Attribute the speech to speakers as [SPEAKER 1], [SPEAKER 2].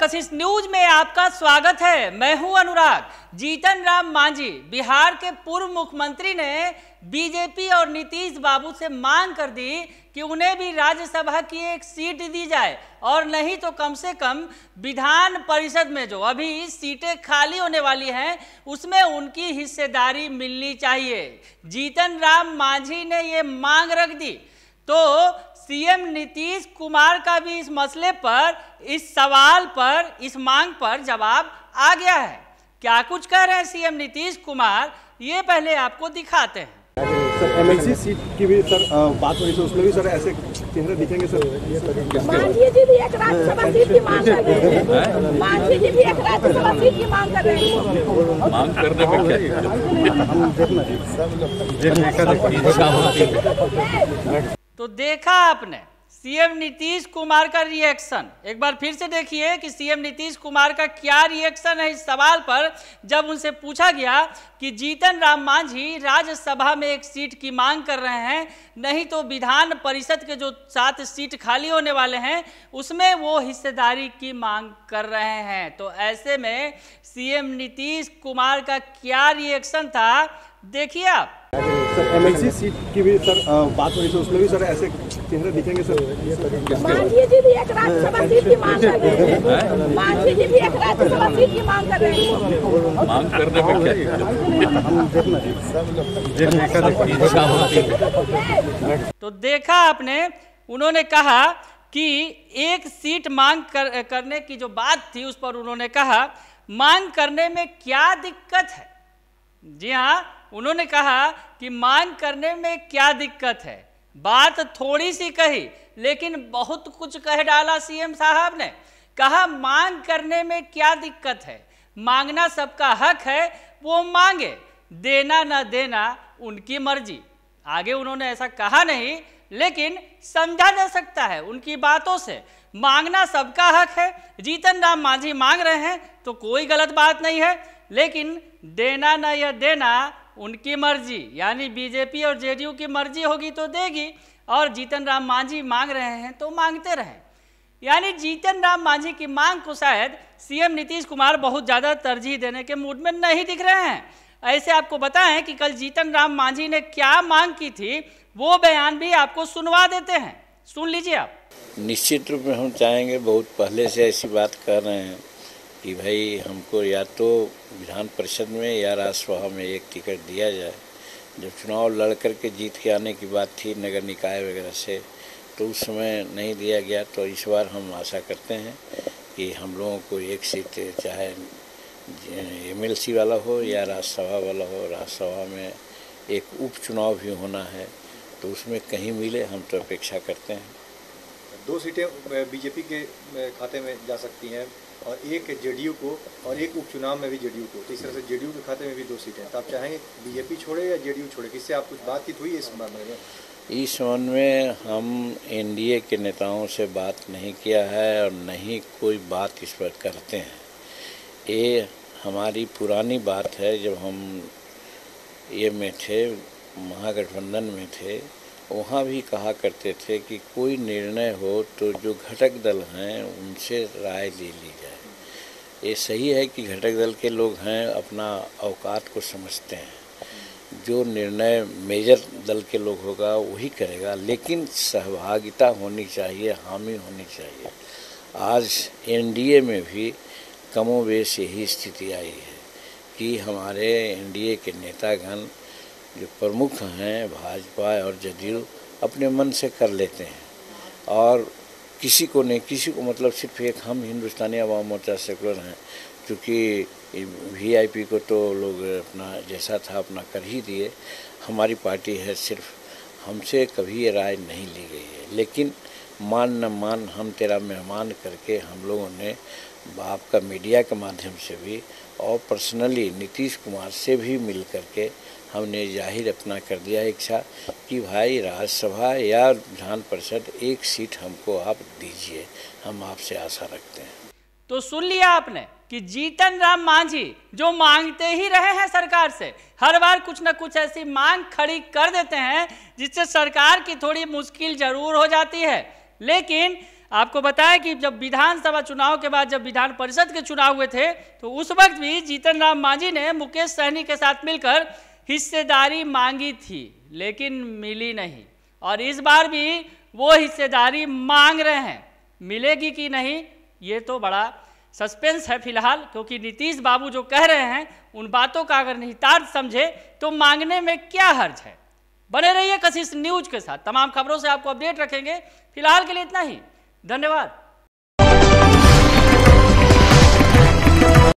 [SPEAKER 1] कशिश news में आपका स्वागत है। मैं हूं अनुराग। जीतन राम मांझी बिहार के पूर्व मुख्यमंत्री ने बीजेपी और नीतीश बाबू से मांग कर दी कि उन्हें भी राज्यसभा की एक सीट दी जाए और नहीं तो कम से कम विधान परिषद में जो अभी सीटें खाली होने वाली हैं उसमें उनकी हिस्सेदारी मिलनी चाहिए। जीतन राम मांझी ने ये मांग रख दी तो सीएम नीतीश कुमार का भी इस मसले पर, इस सवाल पर, इस मांग पर जवाब आ गया है। क्या कुछ कह रहे हैं सीएम नीतीश कुमार, ये पहले आपको दिखाते हैं।
[SPEAKER 2] सर एमएलसी सीट की भी सर बात हो रही है, उसमें भी सर ऐसे चेहरे दिखेंगे सर।
[SPEAKER 3] मांझी जी भी एक राज्यसभा सीट की मांग कर रहे हैं। मांझी जी भी एक राज्यसभा सीट की मांग कर रहे हैं।
[SPEAKER 4] मांग करने में क्या
[SPEAKER 1] तो देखा आपने सीएम नीतीश कुमार का रिएक्शन। एक बार फिर से देखिए कि सीएम नीतीश कुमार का क्या रिएक्शन है इस सवाल पर जब उनसे पूछा गया कि जीतन राम मांझी राज्यसभा में एक सीट की मांग कर रहे हैं, नहीं तो विधान परिषद के जो 7 सीट खाली होने वाले हैं उसमें वो हिस्सेदारी की मांग कर रहे हैं। तो ऐसे में सीएम नीतीश कुमार का क्या रिएक्शन था, देखिए आप।
[SPEAKER 2] सर एमएलसी सीट की भी सर बात हो रही है, उसमें भी सर ऐसे चेहरे दिखेंगे सर।
[SPEAKER 3] मांझी जी भी एक राज्यसभा सीट की मांग कर रहे हैं। मांझी जी भी एक राज्यसभा सीट की मांग कर रहे हैं।
[SPEAKER 4] मांग करने में क्या
[SPEAKER 1] तो देखा आपने, उन्होंने कहा कि एक सीट मांग करने की जो बात थी उस पर उन्होंने कहा मांग करने में क्या दिक्कत है। जी हाँ, उन्होंने कहा कि मांग करने में क्या दिक्कत है। बात थोड़ी सी कही लेकिन बहुत कुछ कह डाला सीएम साहब ने। कहा मांग करने में क्या दिक्कत है, मांगना सबका हक है, वो मांगे, देना ना देना उनकी मर्जी। आगे उन्होंने ऐसा कहा नहीं लेकिन समझा जा सकता है उनकी बातों से। मांगना सबका हक है, जीतन राम मांझी मांग रहे हैं तो कोई गलत बात नहीं है, लेकिन देना ना या देना उनकी मर्जी, यानी बीजेपी और जेडीयू की मर्जी होगी तो देगी और जीतन राम मांझी मांग रहे हैं तो मांगते रहें। यानी जीतन राम मांझी की मांग को शायद सीएम नीतीश कुमार बहुत ज़्यादा तरजीह देने के मूड में नहीं दिख रहे हैं। ऐसे आपको बताएं कि कल जीतन राम मांझी ने क्या मांग की थी, वो बयान भी आपको सुनवा देते हैं, सुन लीजिए आप।
[SPEAKER 5] निश्चित रूप में हम चाहेंगे, बहुत पहले से ऐसी बात कर रहे हैं कि भाई हमको या तो विधान परिषद में या राज्यसभा में एक टिकट दिया जाए। जब चुनाव लड़ कर के जीत के आने की बात थी नगर निकाय वगैरह से, तो उस समय नहीं दिया गया। तो इस बार हम आशा करते हैं कि हम लोगों को एक सीट, चाहे एमएलसी वाला हो या राज्यसभा वाला हो, राज्यसभा में एक उपचुनाव भी होना है तो उसमें कहीं मिले, हम तो अपेक्षा करते हैं।
[SPEAKER 6] 2 सीटें बीजेपी के खाते में जा सकती हैं और एक जेडीयू को, और एक उपचुनाव में भी जेडीयू को। तो इस तरह से जेडीयू के खाते में भी 2 सीटें। तो आप चाहेंगे बीजेपी छोड़े या जेडीयू छोड़े, किससे आप कुछ बातचीत हुई है इस मामले में?
[SPEAKER 5] इस संबंध में हम एनडीए के नेताओं से बात नहीं किया है और नहीं कोई बात इस पर करते हैं। ये हमारी पुरानी बात है, जब हम ये में थे, महागठबंधन में थे, वहाँ भी कहा करते थे कि कोई निर्णय हो तो जो घटक दल हैं उनसे राय ले ली जाए। ये सही है कि घटक दल के लोग हैं, अपना औकात को समझते हैं। जो निर्णय मेजर दल के लोग होगा वही करेगा, लेकिन सहभागिता होनी चाहिए, हामी होनी चाहिए। आज एनडीए में भी कमोबेश यही स्थिति आई है कि हमारे एनडीए के नेतागण जो प्रमुख हैं भाजपा और जदयू अपने मन से कर लेते हैं और किसी को नहीं, किसी को मतलब सिर्फ एक हम हिंदुस्तानी अवाम मोर्चा सेकुलर हैं, क्योंकि वीआईपी को तो लोग अपना जैसा था अपना कर ही दिए। हमारी पार्टी है, सिर्फ हमसे कभी ये राय नहीं ली गई है, लेकिन मान न मान हम तेरा मेहमान करके हम लोगों ने आपका मीडिया के माध्यम से भी और पर्सनली नीतीश कुमार से भी मिल करके हमने जाहिर अपना कर दिया इच्छा कि भाई राज्यसभा या विधान परिषद एक सीट हमको आप दीजिए, हम आपसे आशा रखते हैं।
[SPEAKER 1] तो सुन लिया आपने कि जीतन राम मांझी जो मांगते ही रहे हैं सरकार से, हर बार कुछ न कुछ ऐसी मांग खड़ी कर देते हैं जिससे सरकार की थोड़ी मुश्किल जरूर हो जाती है, लेकिन आपको बताया कि जब विधानसभा चुनाव के बाद जब विधान परिषद के चुनाव हुए थे तो उस वक्त भी जीतन राम मांझी ने मुकेश सहनी के साथ मिलकर हिस्सेदारी मांगी थी, लेकिन मिली नहीं। और इस बार भी वो हिस्सेदारी मांग रहे हैं, मिलेगी कि नहीं ये तो बड़ा सस्पेंस है फिलहाल, क्योंकि नीतीश बाबू जो कह रहे हैं उन बातों का अगर निहितार्थ समझे तो मांगने में क्या हर्ज है। बने रहिए कशिश न्यूज के साथ, तमाम खबरों से आपको अपडेट रखेंगे। फिलहाल के लिए इतना ही, धन्यवाद।